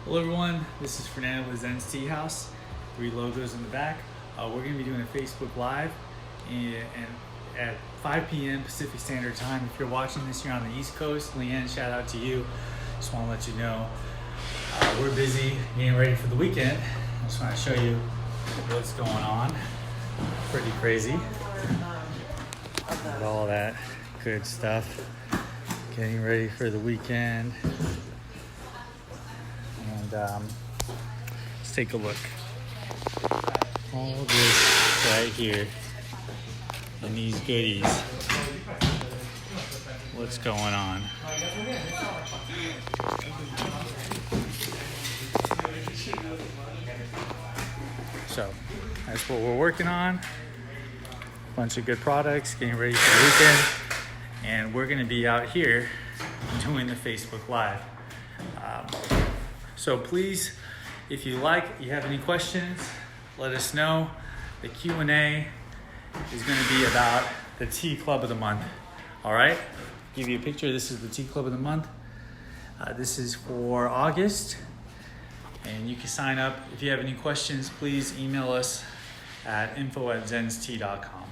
Hello everyone, this is Fernando with Zen's Tea House. 3 logos in the back. We're going to be doing a Facebook Live and at 5 p.m. Pacific Standard Time. If you're watching this, you're on the East Coast. Leanne, shout out to you. Just want to let you know we're busy getting ready for the weekend. I just want to show you what's going on. Pretty crazy. All that good stuff. Getting ready for the weekend. And let's take a look. All this right here and these goodies. What's going on? So that's what we're working on. Bunch of good products, getting ready for the weekend. And we're gonna be out here doing the Facebook Live. So please, if you have any questions, let us know. The Q&A is going to be about the Tea Club of the Month. All right? Give you a picture. This is the Tea Club of the Month. This is for August. And you can sign up. If you have any questions, please email us at info@zenstea.com.